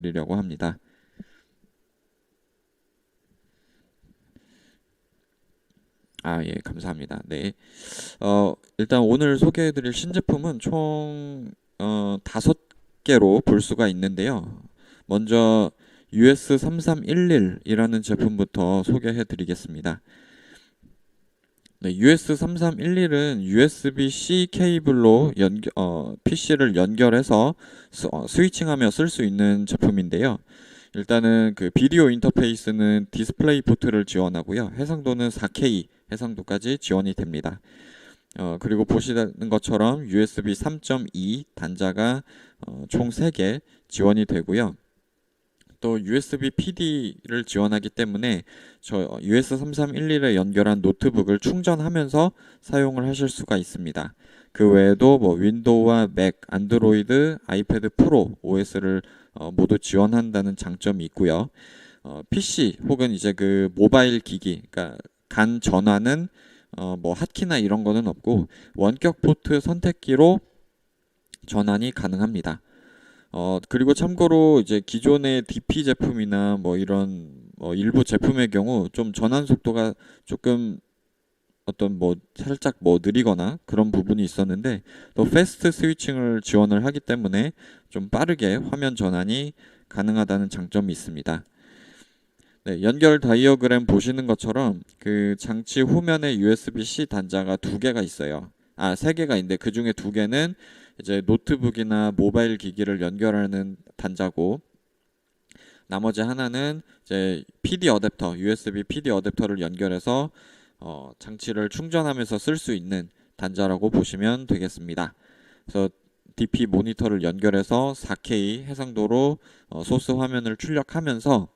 드리려고 합니다. 예, 감사합니다. 네. 일단 오늘 소개해드릴 신제품은 총 5개로 볼 수가 있는데요. 먼저 US3311이라는 제품부터 소개해드리겠습니다. 네, US3311은 USB-C 케이블로 PC를 연결해서 스위칭하며 쓸 수 있는 제품인데요. 일단은 그 비디오 인터페이스는 디스플레이 포트를 지원하고요. 해상도는 4K 해상도까지 지원이 됩니다. 그리고 보시는 것처럼 USB 3.2 단자가 총 3개 지원이 되고요. 또 USB PD를 지원하기 때문에 US3311에 연결한 노트북을 충전하면서 사용을 하실 수가 있습니다. 그 외에도 뭐 윈도우와 맥, 안드로이드, 아이패드 프로 OS를 모두 지원한다는 장점이 있고요. PC 혹은 이제 그 모바일 기기, 그러니까 간 전화는 뭐 핫키나 이런 거는 없고 원격 포트 선택기로 전환이 가능합니다. 그리고 참고로 이제 기존의 DP 제품이나 뭐 이런 일부 제품의 경우 좀 전환 속도가 조금 어떤 뭐 살짝 뭐 느리거나 그런 부분이 있었는데 또 패스트 스위칭을 지원을 하기 때문에 좀 빠르게 화면 전환이 가능하다는 장점이 있습니다. 네, 연결 다이어그램 보시는 것처럼 그 장치 후면에 USB-C 단자가 2개가 있어요. 3개가 있는데 그 중에 2개는 이제 노트북이나 모바일 기기를 연결하는 단자고 나머지 하나는 이제 PD 어댑터, USB PD 어댑터를 연결해서 장치를 충전하면서 쓸 수 있는 단자라고 보시면 되겠습니다. 그래서 DP 모니터를 연결해서 4K 해상도로 소스 화면을 출력하면서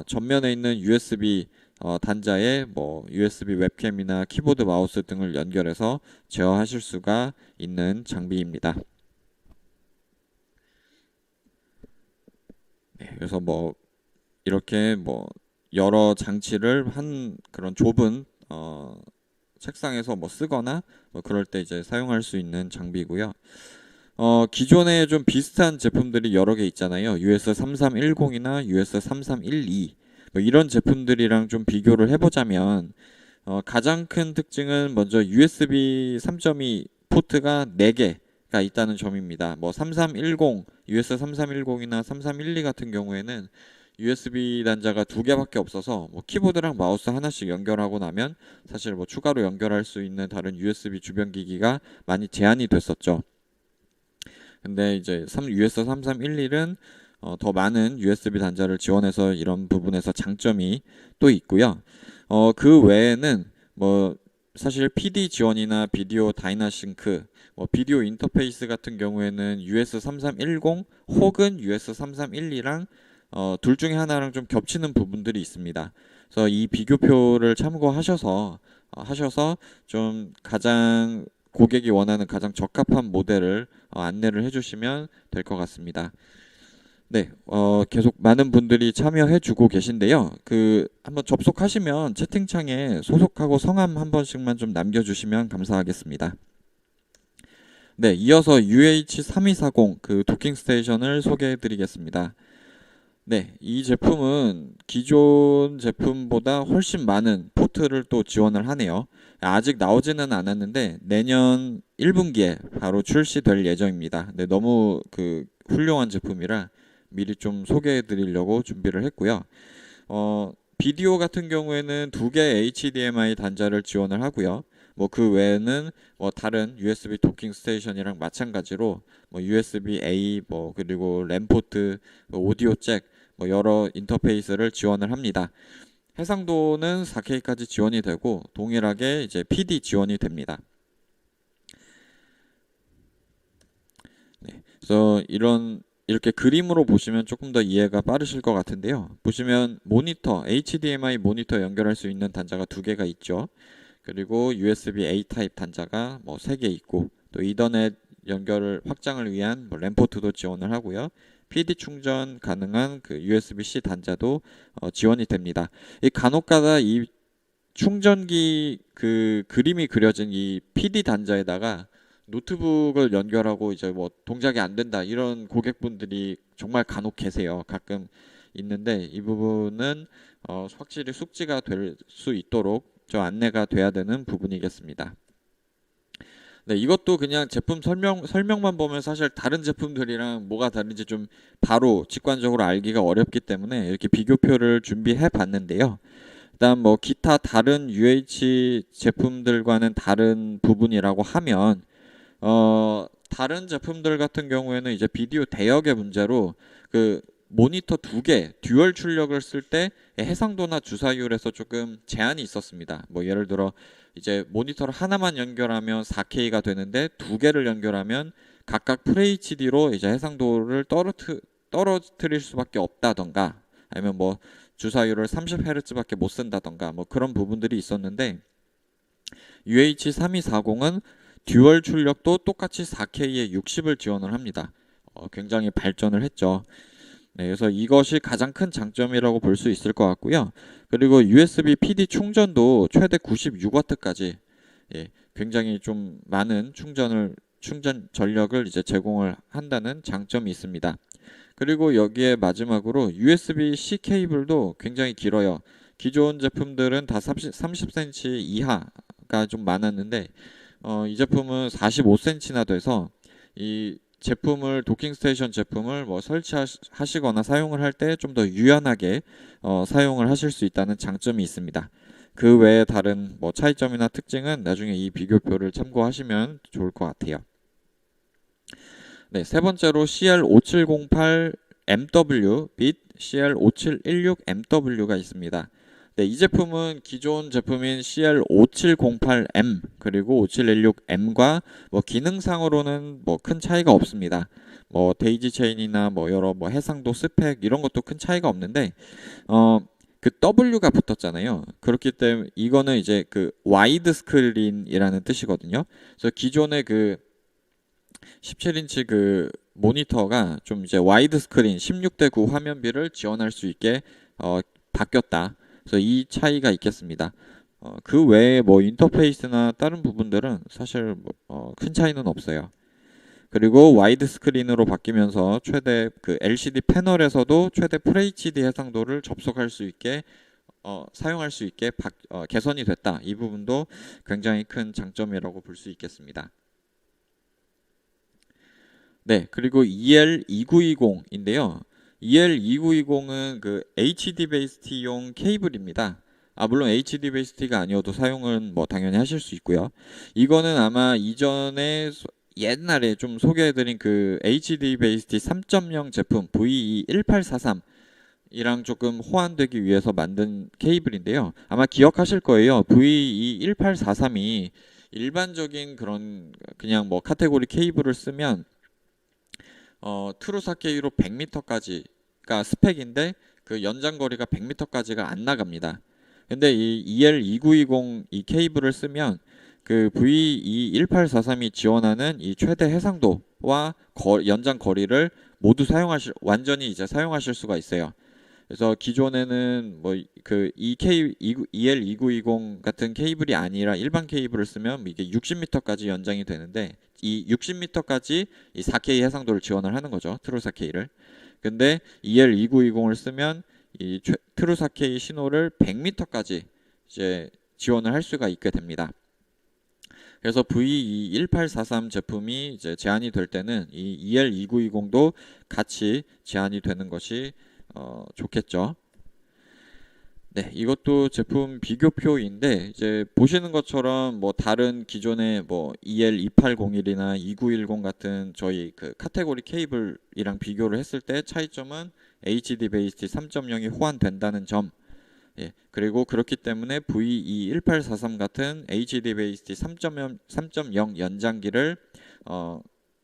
전면에 있는 USB 단자에 뭐 USB 웹캠이나 키보드 마우스 등을 연결해서 제어하실 수가 있는 장비입니다. 네, 그래서 뭐 이렇게 뭐 여러 장치를 한 그런 좁은 책상에서 뭐 쓰거나 뭐 그럴 때 이제 사용할 수 있는 장비고요. 기존에 좀 비슷한 제품들이 여러 개 있잖아요. US3310이나 US3312 뭐 이런 제품들이랑 좀 비교를 해보자면 가장 큰 특징은 먼저 USB 3.2 포트가 4개가 있다는 점입니다. 뭐 3310, US3310이나 3312 같은 경우에는 USB 단자가 2개밖에 없어서 뭐 키보드랑 마우스 하나씩 연결하고 나면 사실 뭐 추가로 연결할 수 있는 다른 USB 주변 기기가 많이 제한이 됐었죠. 근데 이제 US3311은 더 많은 USB 단자를 지원해서 이런 부분에서 장점이 또 있고요. 그 외에는 뭐 사실 PD 지원이나 비디오 다이나싱크, 뭐 비디오 인터페이스 같은 경우에는 US3310 혹은 US3312랑 둘 중에 하나랑 좀 겹치는 부분들이 있습니다. 그래서 이 비교표를 참고하셔서 좀 가장 고객이 원하는 가장 적합한 모델을 안내를 해주시면 될 것 같습니다. 네, 계속 많은 분들이 참여해주고 계신데요. 그 한번 접속하시면 채팅창에 소속하고 성함 한 번씩만 좀 남겨주시면 감사하겠습니다. 네, 이어서 UH3240 그 도킹 스테이션을 소개해드리겠습니다. 네, 이 제품은 기존 제품보다 훨씬 많은 포트를 또 지원을 하네요. 아직 나오지는 않았는데 내년 1분기에 바로 출시될 예정입니다. 네, 너무 그 훌륭한 제품이라 미리 좀 소개해 드리려고 준비를 했고요. 비디오 같은 경우에는 2개 HDMI 단자를 지원을 하고요. 뭐 그 외에는 뭐 다른 USB 도킹 스테이션이랑 마찬가지로 뭐 USB-A 뭐 그리고 램 포트, 오디오 잭 뭐 여러 인터페이스를 지원을 합니다. 해상도는 4K까지 지원이 되고 동일하게 이제 PD 지원이 됩니다. 네. 그래서 이렇게 그림으로 보시면 조금 더 이해가 빠르실 것 같은데요. 보시면 모니터, HDMI 모니터 연결할 수 있는 단자가 2개가 있죠. 그리고 USB-A 타입 단자가 뭐 3개 있고 또 이더넷 연결을 확장을 위한 뭐 램 포트도 지원을 하고요. PD 충전 가능한 그 USB-C 단자도 지원이 됩니다. 이 간혹가다 이 충전기 그 그림이 그려진 이 PD 단자에다가 노트북을 연결하고 이제 뭐 동작이 안 된다 이런 고객분들이 정말 간혹 계세요. 가끔 있는데 이 부분은 확실히 숙지가 될 수 있도록 안내가 돼야 되는 부분이겠습니다. 네, 이것도 그냥 제품 설명만 보면 사실 다른 제품들이랑 뭐가 다른지 좀 바로 직관적으로 알기가 어렵기 때문에 이렇게 비교표를 준비해 봤는데요. 일단 뭐 기타 다른 UH 제품들과는 다른 부분이라고 하면 다른 제품들 같은 경우에는 이제 비디오 대역의 문제로 그 모니터 두 개 듀얼 출력을 쓸 때 해상도나 주사율에서 조금 제한이 있었습니다. 뭐 예를 들어 이제 모니터를 하나만 연결하면 4K가 되는데 두 개를 연결하면 각각 FHD로 이제 해상도를 떨어뜨릴 수밖에 없다던가 아니면 뭐 주사율을 30Hz밖에 못 쓴다던가 뭐 그런 부분들이 있었는데 UH3240은 듀얼 출력도 똑같이 4K에 60을 지원을 합니다. 굉장히 발전을 했죠. 네, 그래서 이것이 가장 큰 장점이라고 볼 수 있을 것 같고요. 그리고 USB PD 충전도 최대 96W까지 굉장히 좀 많은 충전 전력을 이제 제공을 한다는 장점이 있습니다. 그리고 여기에 마지막으로 USB-C 케이블도 굉장히 길어요. 기존 제품들은 다 30cm 이하가 좀 많았는데 이 제품은 45cm나 돼서 이 제품을 도킹 스테이션 제품을 뭐 설치하시거나 사용을 할 때 좀 더 유연하게 사용을 하실 수 있다는 장점이 있습니다. 그 외에 다른 뭐 차이점이나 특징은 나중에 이 비교표를 참고하시면 좋을 것 같아요. 네, 세 번째로 CL5708MW 및 CL5716MW가 있습니다. 네, 이 제품은 기존 제품인 CL5708M 그리고 5716M과 뭐 기능상으로는 뭐 큰 차이가 없습니다. 뭐 데이지 체인이나 뭐 여러 뭐 해상도 스펙 이런 것도 큰 차이가 없는데 그 W가 붙었잖아요. 그렇기 때문에 이거는 이제 그 와이드 스크린이라는 뜻이거든요. 그래서 기존의 그 17인치 그 모니터가 좀 이제 와이드 스크린 16:9 화면비를 지원할 수 있게 바뀌었다. 그래서 이 차이가 있겠습니다. 그 외에 뭐 인터페이스나 다른 부분들은 사실 큰 차이는 없어요. 그리고 와이드 스크린으로 바뀌면서 최대 그 LCD 패널에서도 최대 FHD 해상도를 접속할 수 있게 사용할 수 있게 개선이 됐다. 이 부분도 굉장히 큰 장점이라고 볼 수 있겠습니다. 네, 그리고 EL2920인데요. EL2920은 그 HD 베이스티용 케이블입니다. 물론 HD 베이스티가 아니어도 사용은 뭐 당연히 하실 수 있고요. 이거는 아마 이전에 옛날에 좀 소개해드린 그 HD 베이스티 3.0 제품 VE1843 이랑 조금 호환되기 위해서 만든 케이블인데요. 아마 기억하실 거예요. VE1843이 일반적인 그런 그냥 뭐 카테고리 케이블을 쓰면 트루사케이로 100m까지가 스펙인데 그 연장 거리가 100m까지가 안 나갑니다. 근데 이 EL2920 이 케이블을 쓰면 그 VE1843이 지원하는 이 최대 해상도와 연장 거리를 모두 완전히 이제 사용하실 수가 있어요. 그래서 기존에는 뭐 그 EL2920 같은 케이블이 아니라 일반 케이블을 쓰면 이게 60m까지 연장이 되는데 이 60m까지 이 4K 해상도를 지원을 하는 거죠. 트루 4K를. 근데 EL2920을 쓰면 이 트루 4K 신호를 100m까지 이제 지원을 할 수가 있게 됩니다. 그래서 VE1843 제품이 이제 제한이 될 때는 이 EL2920도 같이 제한이 되는 것이 좋겠죠. 네, 이것도 제품 비교표인데 이제 보시는 것처럼 뭐 다른 기존의 뭐 EL2801이나 2910 같은 저희 그 카테고리 케이블이랑 비교를 했을 때 차이점은 HD 베이스티 3.0이 호환된다는 점. 그리고 그렇기 때문에 VE1843 같은 HD 베이스티 3.0 연장기를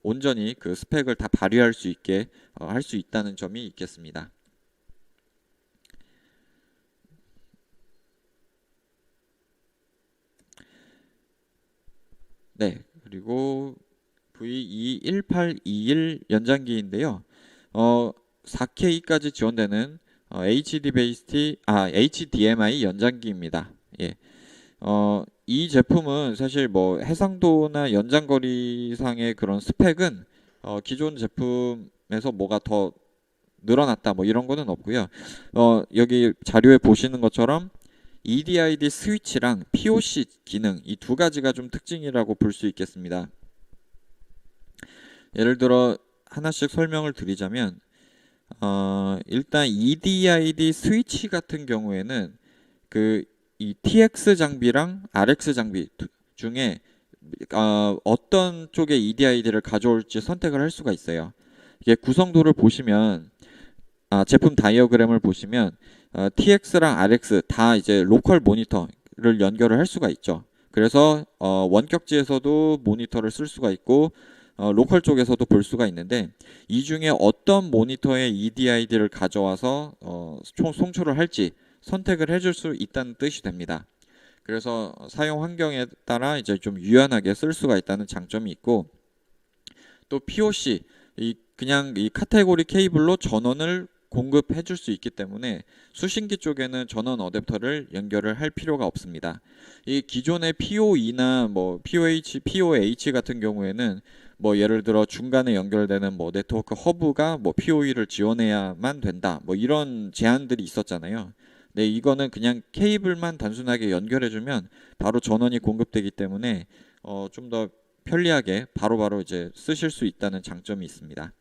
온전히 그 스펙을 다 발휘할 수 있게 할 수 있다는 점이 있겠습니다. 네, 그리고 VE1821 연장기인데요. 4K까지 지원되는 HD 베이스티 HDMI 연장기입니다. 예. 이 제품은 사실 뭐 해상도나 연장거리상의 그런 스펙은 기존 제품에서 뭐가 더 늘어났다 뭐 이런 거는 없고요. 여기 자료에 보시는 것처럼 EDID 스위치랑 POC 기능 이 두 가지가 좀 특징이라고 볼 수 있겠습니다. 예를 들어 하나씩 설명을 드리자면 일단 EDID 스위치 같은 경우에는 그 이 TX 장비랑 RX 장비 중에 어떤 쪽의 EDID를 가져올지 선택을 할 수가 있어요. 이게 구성도를 보시면 제품 다이어그램을 보시면 TX랑 RX 다 이제 로컬 모니터를 연결을 할 수가 있죠. 그래서 원격지에서도 모니터를 쓸 수가 있고 로컬 쪽에서도 볼 수가 있는데 이 중에 어떤 모니터의 EDID를 가져와서 송출을 할지 선택을 해줄 수 있다는 뜻이 됩니다. 그래서 사용 환경에 따라 이제 좀 유연하게 쓸 수가 있다는 장점이 있고 또 POC 그냥 이 카테고리 케이블로 전원을 공급해 줄 수 있기 때문에 수신기 쪽에는 전원 어댑터를 연결을 할 필요가 없습니다. 이 기존의 PoE나 뭐 PoH, PoH 같은 경우에는 뭐 예를 들어 중간에 연결되는 뭐 네트워크 허브가 뭐 PoE를 지원해야만 된다. 뭐 이런 제한들이 있었잖아요. 네, 이거는 그냥 케이블만 단순하게 연결해주면 바로 전원이 공급되기 때문에 좀 더 편리하게 바로바로 이제 쓰실 수 있다는 장점이 있습니다.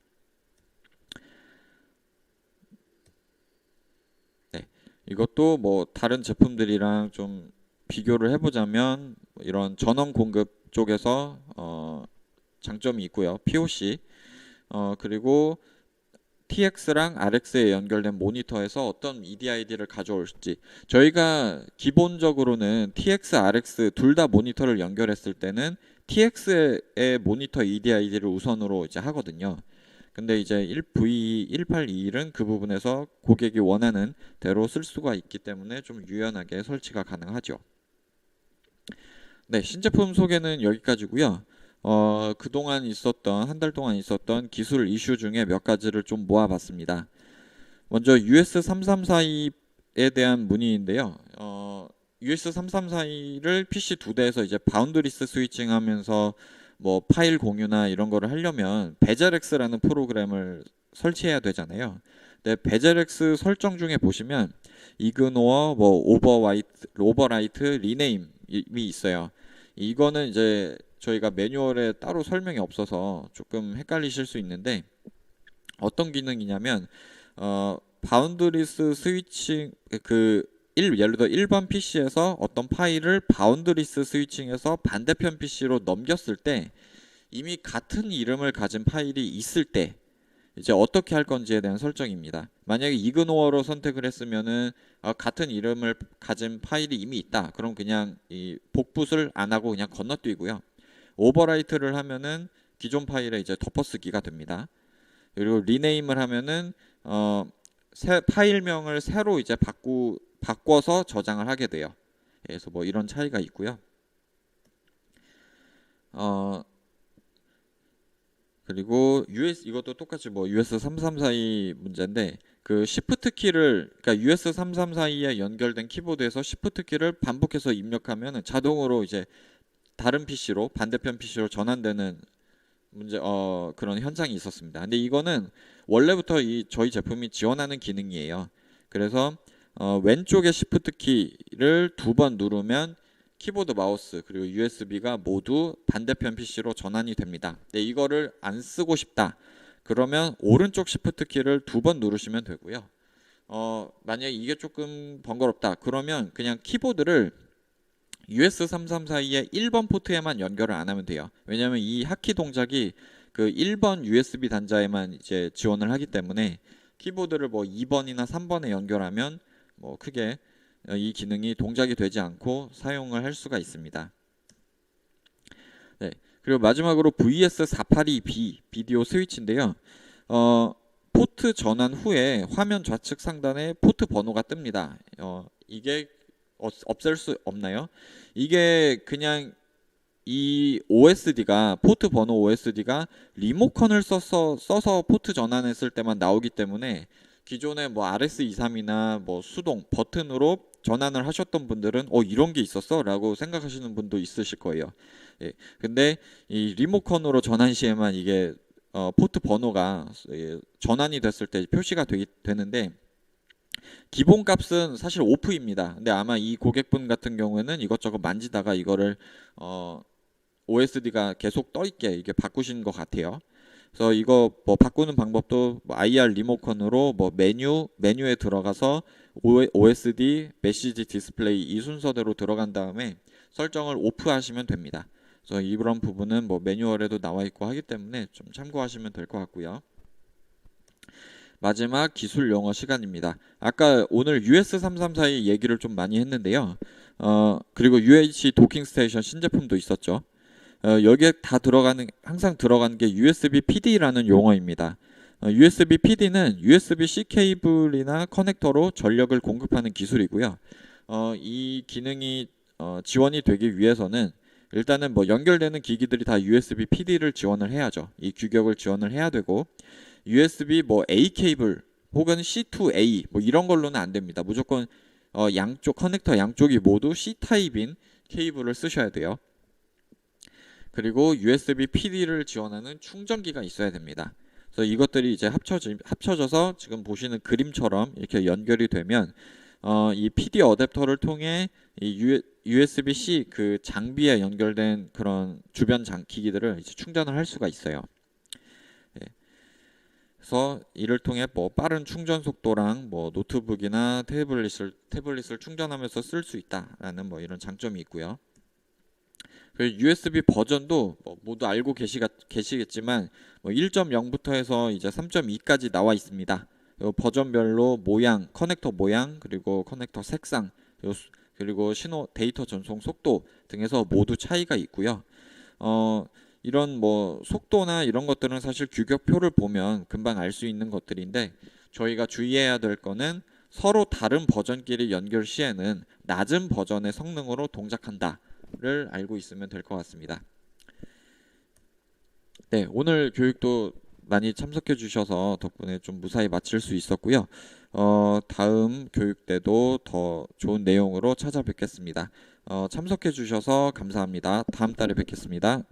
네, 이것도 뭐 다른 제품들이랑 좀 비교를 해보자면 이런 전원 공급 쪽에서 장점이 있고요. POC 그리고 TX랑 RX에 연결된 모니터에서 어떤 EDID를 가져올지 저희가 기본적으로는 TX, RX 둘 다 모니터를 연결했을 때는 TX의 모니터 EDID를 우선으로 이제 하거든요. 근데 이제 1V181은 그 부분에서 고객이 원하는 대로 쓸 수가 있기 때문에 좀 유연하게 설치가 가능하죠. 네, 신제품 소개는 여기까지고요. 그동안 있었던 한 달 동안 있었던 기술 이슈 중에 몇 가지를 좀 모아봤습니다. 먼저 US3342에 대한 문의인데요. US3342를 PC 두 대에서 이제 바운드리스 스위칭하면서 뭐 파일 공유나 이런 거를 하려면 베젤엑스라는 프로그램을 설치해야 되잖아요. 근데 베젤엑스 설정 중에 보시면 이그노어, 뭐 오버라이트, 리네임이 있어요. 이거는 이제 저희가 매뉴얼에 따로 설명이 없어서 조금 헷갈리실 수 있는데 어떤 기능이냐면 바운드리스 스위칭 예를 들어 1번 PC에서 어떤 파일을 바운드리스 스위칭해서 반대편 PC로 넘겼을 때 이미 같은 이름을 가진 파일이 있을 때 이제 어떻게 할 건지에 대한 설정입니다. 만약에 이그노어로 선택을 했으면은 같은 이름을 가진 파일이 이미 있다. 그럼 그냥 이 복붙을 안 하고 그냥 건너뛰고요. 오버라이트를 하면은 기존 파일에 이제 덮어쓰기가 됩니다. 그리고 리네임을 하면은 새 파일명을 새로 이제 바꿔서 저장을 하게 돼요. 그래서 뭐 이런 차이가 있고요. 그리고 이것도 똑같이 뭐 US3342 문제인데 그 Shift 키를 그러니까 US3342에 연결된 키보드에서 Shift 키를 반복해서 입력하면 자동으로 이제 다른 PC로 반대편 PC로 전환되는 그런 현상이 있었습니다. 근데 이거는 원래부터 저희 제품이 지원하는 기능이에요. 그래서 왼쪽에 Shift 키를 두 번 누르면 키보드, 마우스 그리고 USB가 모두 반대편 PC로 전환이 됩니다. 근데 이거를 안 쓰고 싶다. 그러면 오른쪽 Shift 키를 두 번 누르시면 되고요. 만약에 이게 조금 번거롭다. 그러면 그냥 키보드를 US3342의 1번 포트에만 연결을 안 하면 돼요. 왜냐하면 이 하키 동작이 그 1번 USB 단자에만 이제 지원을 하기 때문에 키보드를 뭐 2번이나 3번에 연결하면 뭐 크게 이 기능이 동작이 되지 않고 사용을 할 수가 있습니다. 네. 그리고 마지막으로 VS482B 비디오 스위치인데요. 포트 전환 후에 화면 좌측 상단에 포트 번호가 뜹니다. 이게 없앨 수 없나요? 이게 그냥 이 OSD가 포트 번호 OSD가 리모컨을 써서 포트 전환했을 때만 나오기 때문에 기존에 뭐 RS23이나 뭐 수동 버튼으로 전환을 하셨던 분들은 이런 게 있었어? 라고 생각하시는 분도 있으실 거예요. 예. 근데 이 리모컨으로 전환 시에만 이게 포트 번호가 전환이 됐을 때 표시가 되는데 기본 값은 사실 오프입니다. 근데 아마 이 고객분 같은 경우에는 이것저것 만지다가 이거를 OSD가 계속 떠 있게 이게 바꾸신 것 같아요. 그래서 이거 뭐 바꾸는 방법도 뭐 IR 리모컨으로 뭐 메뉴에 들어가서 OSD 메시지 디스플레이 이 순서대로 들어간 다음에 설정을 오프 하시면 됩니다. 그래서 이런 부분은 뭐 매뉴얼에도 나와 있고 하기 때문에 좀 참고하시면 될 것 같고요. 마지막 기술 용어 시간입니다. 아까 오늘 US334의 얘기를 좀 많이 했는데요. 그리고 UH 도킹 스테이션 신제품도 있었죠. 여기에 다 항상 들어가는 게 USB PD라는 용어입니다. USB PD는 USB-C 케이블이나 커넥터로 전력을 공급하는 기술이고요. 이 기능이 지원이 되기 위해서는 일단은 뭐 연결되는 기기들이 다 USB PD를 지원을 해야죠. 이 규격을 지원을 해야 되고 USB 뭐 A 케이블 혹은 C2A 뭐 이런 걸로는 안 됩니다. 무조건 양쪽 커넥터 양쪽이 모두 C 타입인 케이블을 쓰셔야 돼요. 그리고 USB PD를 지원하는 충전기가 있어야 됩니다. 그래서 이것들이 이제 합쳐져서 지금 보시는 그림처럼 이렇게 연결이 되면 이 PD 어댑터를 통해 이 USB-C 그 장비에 연결된 그런 주변 기기들을 이제 충전을 할 수가 있어요. 예. 그래서 이를 통해 뭐 빠른 충전 속도랑 뭐 노트북이나 태블릿을 충전하면서 쓸 수 있다라는 뭐 이런 장점이 있고요. USB 버전도 뭐 모두 알고 계시겠지만 뭐 1.0부터 해서 이제 3.2까지 나와 있습니다. 버전별로 모양, 커넥터 모양, 그리고 커넥터 색상, 그리고 데이터 전송 속도 등에서 모두 차이가 있고요. 이런 뭐 속도나 이런 것들은 사실 규격표를 보면 금방 알 수 있는 것들인데 저희가 주의해야 될 거는 서로 다른 버전끼리 연결 시에는 낮은 버전의 성능으로 동작한다. 를 알고 있으면 될 것 같습니다. 네, 오늘 교육도 많이 참석해 주셔서 덕분에 좀 무사히 마칠 수 있었고요. 다음 교육 때도 더 좋은 내용으로 찾아뵙겠습니다. 참석해 주셔서 감사합니다. 다음 달에 뵙겠습니다.